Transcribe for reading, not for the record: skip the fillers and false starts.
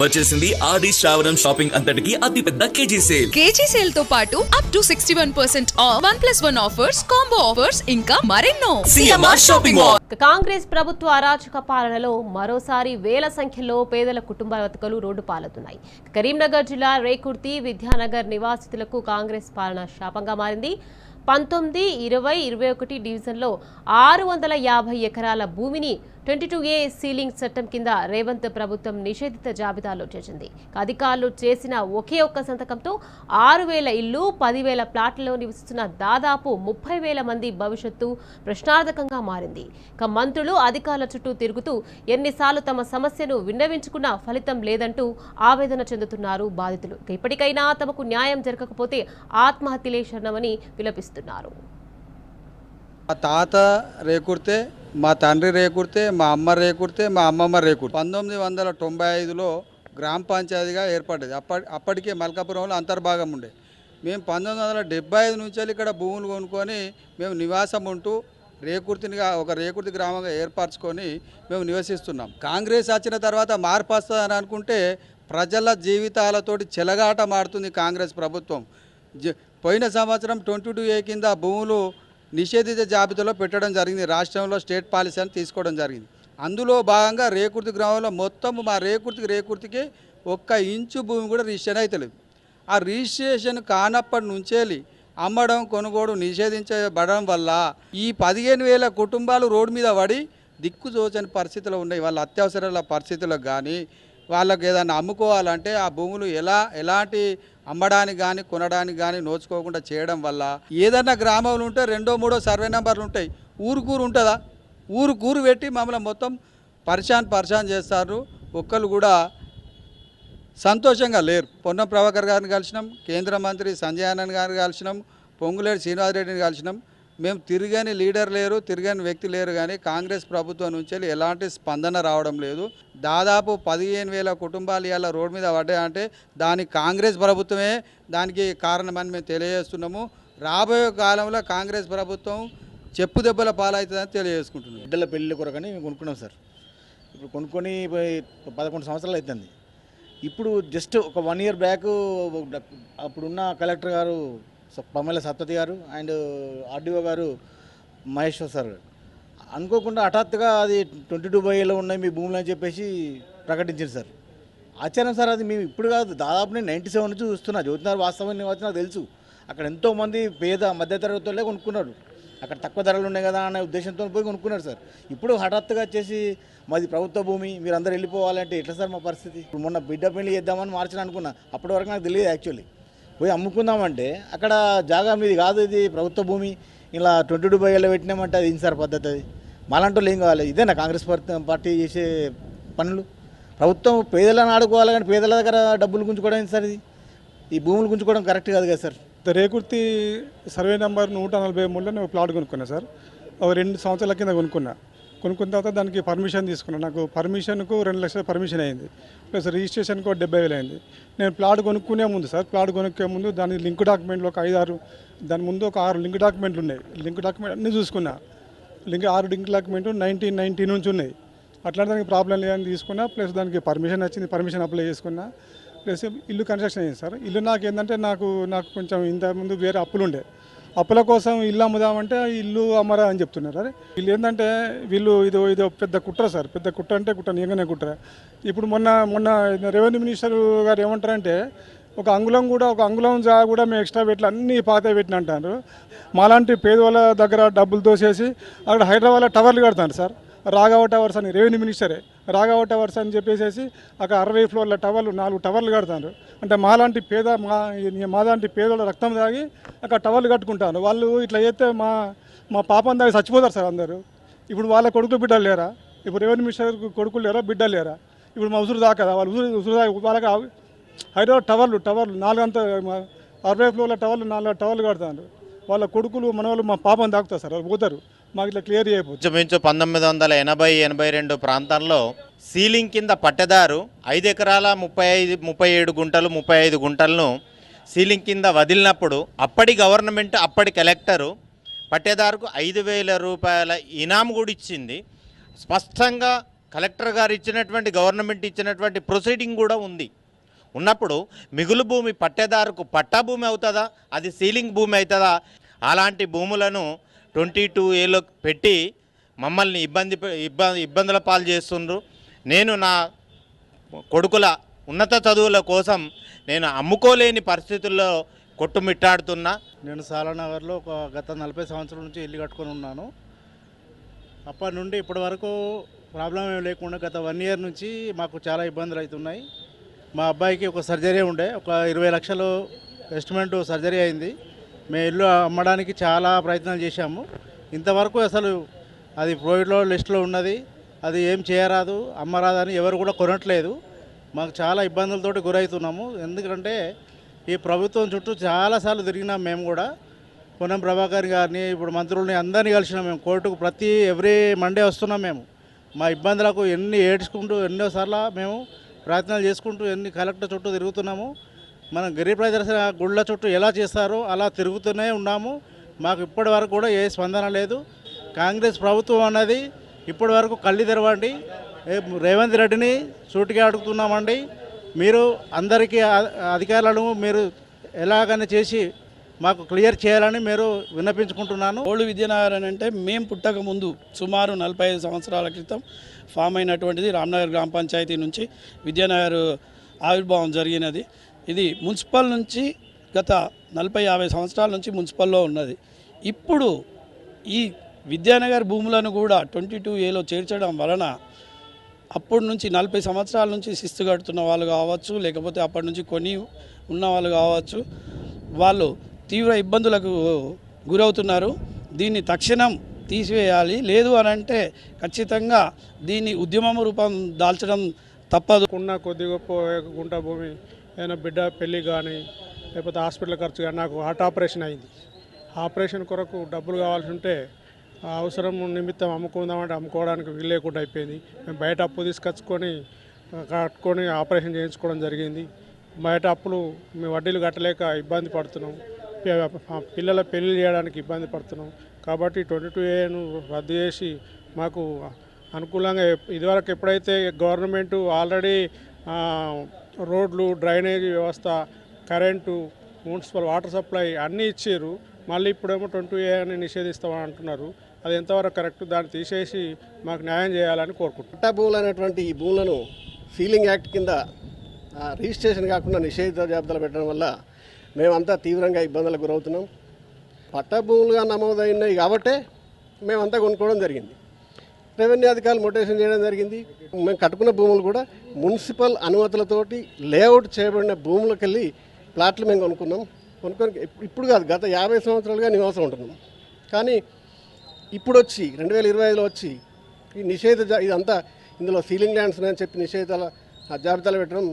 వచ్చేసింది ఆది శ్రావణం షాపింగ్ అంతటికి అతిపెద్ద కేజీ సేల్ తో పాటు up to 61% of 1+1 offers, combo offers ఇంకా మరెన్నో. CMR shopping mall. కాంగ్రెస్ ప్రభుత్వ అరాచక పాలనలో మరోసారి వేల సంఖ్యలో పేదల కుటుంబ బతుకులు రోడ్డు పాలవుతున్నాయి. కరీంనగర్ జిల్లా రేకుర్తి విద్యానగర్ నివాసితులకు కాంగ్రెస్ పాలన శాపంగా మారింది. 19, 20, 21 డివిజన్లో 650 ఎకరాల భూమిని 22A సీలింగ్ చట్టం కింద రేవంత్ ప్రభుత్వం నిషేధిత జాబితాలో చేర్చింది. అధికారులు చేసిన ఒకే ఒక్క సంతకంతో 6,000 ఇళ్లు, 10,000 ప్లాట్లలో నివసిస్తున్న దాదాపు 30,000 మంది భవిష్యత్తు ప్రశ్నార్థకంగా మారింది. మంత్రులు అధికారుల చుట్టూ తిరుగుతూ ఎన్నిసార్లు తమ సమస్యను విన్నవించుకున్నా ఫలితం లేదంటూ ఆవేదన చెందుతున్నారు బాధితులు. ఇప్పటికైనా తమకు న్యాయం జరగకపోతే ఆత్మహత్యలే శరణమని విలపిస్తున్నారు. మా తాత రేకుర్తే, మా తండ్రి రేకుర్తే, మా అమ్మ రేకుర్తే, మా అమ్మమ్మ రేకుర్తే. 1995లో గ్రామ పంచాయతీగా ఏర్పడ్డది. అప్పటికే మల్కాపురంలో అంతర్భాగం ఉండే. మేము 1975 నుంచి ఇక్కడ భూములు కొనుక్కొని మేము నివాసం ఉంటూ ఒక రేకుర్తి గ్రామంగా ఏర్పరచుకొని మేము నివసిస్తున్నాం. కాంగ్రెస్ వచ్చిన తర్వాత మార్పు వస్తుందని అనుకుంటే ప్రజల జీవితాలతోటి చెలగాట మాడుతుంది కాంగ్రెస్ ప్రభుత్వం. పోయిన సంవత్సరం 22A కింద భూములు నిషేధిత జాబితాలో పెట్టడం జరిగింది. రాష్ట్రంలో స్టేట్ పాలసీ అని తీసుకోవడం జరిగింది. అందులో భాగంగా రేకుర్తి గ్రామంలో మొత్తం మా రేకుర్తికి 1 ఇంచు భూమి కూడా రిజిస్ట్రేషన్ అవుతలేదు. ఆ రిజిస్ట్రేషన్ కానప్పటి నుంచేలి అమ్మడం కొనుగోడు నిషేధించబడడం వల్ల ఈ 15,000 కుటుంబాలు రోడ్డు మీద పడి దిక్కుచోచని పరిస్థితులు ఉన్నాయి. వాళ్ళ అత్యవసరాల పరిస్థితులకు కానీ వాళ్ళకి ఏదైనా అమ్ముకోవాలంటే ఆ భూములు ఎలాంటి అమ్మడానికి కానీ కొనడానికి కానీ నోచుకోకుండా చేయడం వల్ల ఏదన్నా గ్రామంలో ఉంటే 2, 3 సర్వే నెంబర్లు ఉంటాయి. ఊరుకూరు ఉంటుందా? ఊరు పెట్టి మమ్మల్ని మొత్తం పరిశాన్ చేస్తారు. ఒక్కరు కూడా సంతోషంగా లేరు. పొన్నం ప్రభాకర్ గారిని కలిసినాం, కేంద్ర మంత్రి సంజయ్ ఆనంద్ గారిని కలిసినాం, పొంగులేటి శ్రీనివాసరెడ్డిని కలిసినాం. మేము తిరగని లీడర్ లేరు, తిరగని వ్యక్తి లేరు, కానీ కాంగ్రెస్ ప్రభుత్వం నుంచి ఎలాంటి స్పందన రావడం లేదు. దాదాపు 15,000 కుటుంబాలు ఇలా రోడ్డు మీద పడ్డాయంటే దానికి కాంగ్రెస్ ప్రభుత్వమే దానికి కారణమని మేము తెలియజేస్తున్నాము. రాబోయే కాలంలో కాంగ్రెస్ ప్రభుత్వం చెప్పు దెబ్బల పాలవుతుందని తెలియజేసుకుంటున్నాం. బిడ్డల పెళ్ళి కొరకని మేము కొనుక్కున్నాం సార్. ఇప్పుడు కొనుక్కొని 11 సంవత్సరాలు అవుతుంది. ఇప్పుడు జస్ట్ ఒక 1 ఇయర్ బ్యాక్ అప్పుడున్న కలెక్టర్ గారు పమ్మల సత్పతి గారు అండ్ ఆర్డీఓ గారు మహేశ్వర్ సార్ అనుకోకుండా హఠాత్తుగా అది 22/7 ఉన్నాయి మీ భూములు అని చెప్పేసి ప్రకటించారు సార్. ఆశ్చర్యం సార్. అది మేము ఇప్పుడు కాదు, దాదాపు నేను 97 నుంచి చూస్తున్నా. జ్యోతినగర్ వాస్తవం వచ్చి నాకు తెలుసు. అక్కడ ఎంతోమంది పేద మధ్యతరగతులే కొనుక్కున్నారు. అక్కడ తక్కువ ధరలు ఉన్నాయి కదా అనే ఉద్దేశంతో పోయి కొనుక్కున్నారు సార్. ఇప్పుడు హఠాత్తుగా వచ్చేసి మాది ప్రభుత్వ భూమి, మీరు అందరూ వెళ్ళిపోవాలంటే ఎట్లా సార్ మా పరిస్థితి? ఇప్పుడు మొన్న బిడ్డ పెళ్లి చేద్దామని మార్చిన అనుకున్నా. అప్పటి వరకు నాకు తెలియదు. యాక్చువల్లీ పోయి అమ్ముకుందామంటే అక్కడ జాగా మీది కాదు, ఇది ప్రభుత్వ భూమి, ఇలా 22/7 పెట్టినామంటే అది ఇన్సార్ పద్ధతి. అది మాలాంటి వాళ్ళు ఏం కావాలి? ఇదేనా కాంగ్రెస్ పార్టీ చేసే పనులు? ప్రభుత్వం పేదలను ఆడుకోవాలి కానీ పేదల దగ్గర డబ్బులు గుంజుకోవడం సార్. ఇది ఈ భూములు గుంజుకోవడం కరెక్ట్ కాదు కదా సార్. రేకుర్తి సర్వే నెంబర్ 143లో నేను ప్లాట్ కొనుక్కున్నా సార్. 2 సంవత్సరాల కింద కొనుక్కున్న తర్వాత దానికి పర్మిషన్ తీసుకున్నాను. నాకు పర్మిషన్కు 2 లక్షల పర్మిషన్ అయింది, ప్లస్ రిజిస్ట్రేషన్కు 70,000 అయింది. నేను ప్లాట్ కొనుక్కునే ముందు సార్, ప్లాట్ కొనుక్కే ముందు దాని లింక్ డాక్యుమెంట్లు ఒక 5-6, దాని ముందు ఒక 6 లింక్ డాక్యుమెంట్లు ఉన్నాయి. లింక్ డాక్యుమెంట్ అన్నీ చూసుకున్నా. 6 లింక్ డాక్యుమెంట్ 1990 నుంచి ఉన్నాయి. అట్లా దానికి ప్రాబ్లం లేదని తీసుకున్నా. ప్లస్ దానికి పర్మిషన్ వచ్చింది, పర్మిషన్ అప్లై చేసుకున్నా. ప్లస్ ఇల్లు కన్స్ట్రక్షన్ అయింది సార్. ఇల్లు నాకు ఏంటంటే నాకు కొంచెం ఇంతకుముందు వేరే అప్పులు ఉండే. అప్పుల కోసం ఇల్లు అమ్ముదామంటే ఇల్లు అమ్మరా అని చెప్తున్నారు. అరే వీళ్ళు ఏంటంటే ఇది పెద్ద కుట్ర సార్. పెద్ద కుట్ర అంటే కుట్ర, నిజంగానే కుట్ర. ఇప్పుడు మొన్న రెవెన్యూ మినిస్టర్ గారు ఏమంటారంటే ఒక అంగుళం జాగా కూడా మేము ఎక్స్ట్రా పెట్టి అన్నీ పాత పెట్టిన అంటారు. మాలాంటి పేదవాళ్ళ దగ్గర డబ్బులు తోసేసి అక్కడ హైదరాబాద్లో టవర్లు కడతారు సార్. రాఘవ టవర్స్ అని, రెవెన్యూ మినిస్టరే రాఘవ టవర్స్ అని చెప్పేసి అక్కడ 60 ఫ్లోర్ల టవర్లు 4 టవర్లు కడతారు. అంటే మాలాంటి పేదోళ్ళ రక్తం తాగి అక్కడ టవర్లు కట్టుకుంటారు. వాళ్ళు ఇట్లా చేస్తే మా పాపం దాగి చచ్చిపోతారు సార్ అందరూ. ఇప్పుడు వాళ్ళ కొడుకు బిడ్డలు లేరా? ఇప్పుడు రెవెన్యూ మినిస్టర్ కొడుకులు లేరా, బిడ్డలు లేరా? ఇప్పుడు మా ఉసురు దాకా వాళ్ళు ఉసురు దాకా వాళ్ళకి హైదరాబాద్ టవర్లు 60 ఫ్లోర్ల టవర్లు 4 టవర్లు కడతారు. వాళ్ళ కొడుకులు మనవాళ్ళు మా పాపం దాకుతారు సార్. వాళ్ళు పోతారు. మాకు ఇట్లా క్లియర్ చేయకపోతే 1980-82 ప్రాంతాల్లో సీలింగ్ కింద పట్టెదారు 5 ఎకరాల 37 గుంటలు 35 గుంటలను సీలింగ్ కింద వదిలినప్పుడు అప్పటి గవర్నమెంట్, అప్పటి కలెక్టరు పట్టేదారుకు 5,000 రూపాయల ఇనాం కూడా ఇచ్చింది. స్పష్టంగా కలెక్టర్ గారు ఇచ్చినటువంటి గవర్నమెంట్ ఇచ్చినటువంటి ప్రొసీడింగ్ కూడా ఉంది. ఉన్నప్పుడు మిగులు భూమి పట్టేదారుకు పట్టా భూమి అవుతుందా, అది సీలింగ్ భూమి అవుతుందా? అలాంటి భూములను 22A పెట్టి మమ్మల్ని ఇబ్బందుల పాలు చేస్తుండ్రు. నేను నా కొడుకుల ఉన్నత చదువుల కోసం నేను అమ్ముకోలేని పరిస్థితుల్లో కొట్టుమిట్టాడుతున్నా. నేను సాలానగర్లో గత 40 సంవత్సరాల నుంచి ఇల్లు కట్టుకొని ఉన్నాను. అప్పటి నుండి ఇప్పటి వరకు ప్రాబ్లం ఏం లేకుండా గత 1 ఇయర్ నుంచి మాకు చాలా ఇబ్బందులు అవుతున్నాయి. మా అబ్బాయికి ఒక సర్జరీ ఉండే, ఒక 20 లక్షలు ఎస్టిమేట్ సర్జరీ అయింది. మేము ఇల్లు అమ్మడానికి చాలా ప్రయత్నాలు చేశాము. ఇంతవరకు అసలు అది ప్రైవేట్లో లిస్టులో ఉన్నది, అది ఏం చేయరాదు అమ్మరాదని ఎవరు కూడా కొనట్లేదు. మాకు చాలా ఇబ్బందులతోటి గురవుతున్నాము. ఎందుకంటే ఈ ప్రభుత్వం చుట్టూ చాలాసార్లు తిరిగినాం. మేము కూడా పొన్నం ప్రభాకర్ గారిని, ఇప్పుడు మంత్రుల్ని అందరినీ కలిసినాం. మేము కోర్టుకు ఎవ్రీ మండే వస్తున్నాం. మేము మా ఇబ్బందులకు ఏడ్చుకుంటూ ఎన్నోసార్లు మేము ప్రయత్నాలు చేసుకుంటూ కలెక్టర్ చుట్టూ తిరుగుతున్నాము. మనం గిరి ప్రదర్శన గుళ్ళ చుట్టూ ఎలా చేస్తారో అలా తిరుగుతూనే ఉన్నాము. మాకు ఇప్పటి వరకు కూడా ఏ స్పందన లేదు. కాంగ్రెస్ ప్రభుత్వం అన్నది ఇప్పటి వరకు కళ్ళు తెరవండి. రేవంత్ రెడ్డిని సూటిగా అడుగుతున్నామండి, మీరు అందరికీ అధికారులను మీరు ఎలాగైనా చేసి మాకు క్లియర్ చేయాలని మీరు విన్నపించుకుంటున్నాను. ఓల్డ్ విద్యానగర్ అని అంటే మేము పుట్టక ముందు సుమారు 45 సంవత్సరాల క్రితం ఫామ్ అయినటువంటిది. రామ్నగర్ గ్రామ పంచాయతీ నుంచి విద్యానగర్ ఆవిర్భావం జరిగినది. ఇది మున్సిపల్ నుంచి గత 40-50 సంవత్సరాల నుంచి మున్సిపల్లో ఉన్నది. ఇప్పుడు ఈ విద్యానగర్ భూములను కూడా 22A చేర్చడం వలన అప్పటి నుంచి 40 సంవత్సరాల నుంచి శిస్తు కడుతున్న వాళ్ళు కావచ్చు, లేకపోతే అప్పటి నుంచి కొని ఉన్న వాళ్ళు కావచ్చు, వాళ్ళు తీవ్ర ఇబ్బందులకు గురవుతున్నారు. దీన్ని తక్షణం తీసివేయాలి. లేదు అని అంటే ఖచ్చితంగా దీన్ని ఉద్యమం రూపం దాల్చడం తప్పదు. ఉన్న కొద్ది గొప్ప గుంట భూమి ఏదైనా బిడ్డ పెళ్ళి కానీ లేకపోతే హాస్పిటల్ ఖర్చు కానీ, నాకు హార్ట్ ఆపరేషన్ అయింది. ఆపరేషన్ కొరకు డబ్బులు కావాల్సి ఉంటే అవసరం నిమిత్తం అమ్ముకుందామంటే అమ్ముకోవడానికి వీలు లేకుండా అయిపోయింది. మేము బయట అప్పు తీసుకొచ్చుకొని కట్టుకొని ఆపరేషన్ చేయించుకోవడం జరిగింది. బయట అప్పులు మేము వడ్డీలు కట్టలేక ఇబ్బంది పడుతున్నాం. పిల్లల పెళ్లి చేయడానికి ఇబ్బంది పడుతున్నాం. కాబట్టి 22Aను రద్దు చేసి మాకు అనుకూలంగా ఇదివరకు ఎప్పుడైతే గవర్నమెంట్ ఆల్రెడీ రోడ్లు, డ్రైనేజీ వ్యవస్థ, కరెంటు, మున్సిపల్ వాటర్ సప్లై అన్నీ ఇచ్చారు. మళ్ళీ ఇప్పుడేమో 22A అని నిషేధిస్తామని అంటున్నారు. అది ఎంతవరకు కరెక్ట్? దాన్ని తీసేసి మాకు న్యాయం చేయాలని కోరుకుంటున్నాం. పట్టా భూములు అనేటువంటి ఈ భూములను సీలింగ్ యాక్ట్ కింద రిజిస్ట్రేషన్ కాకుండా నిషేధిత జాబితాలో పెట్టడం వల్ల మేమంతా తీవ్రంగా ఇబ్బందులకు గురవుతున్నాం. పట్టా భూములుగా నమోదైనాయి కాబట్టే మేమంతా కొనుక్కోవడం జరిగింది. రెవెన్యూ అధికారులు మొటేషన్ చేయడం జరిగింది. మేము కట్టుకున్న భూములు కూడా మున్సిపల్ అనుమతులతోటి లేఅవుట్ చేయబడిన భూములకు వెళ్ళి ప్లాట్లు మేము కొనుక్కొని ఇప్పుడు కాదు, గత 50 సంవత్సరాలుగా నివాసం ఉంటున్నాం. కానీ ఇప్పుడు వచ్చి 2025లో వచ్చి ఈ ఇదంతా ఇందులో సీలింగ్ ల్యాండ్స్ అని చెప్పి నిషేధాల జాబితాలో పెట్టడం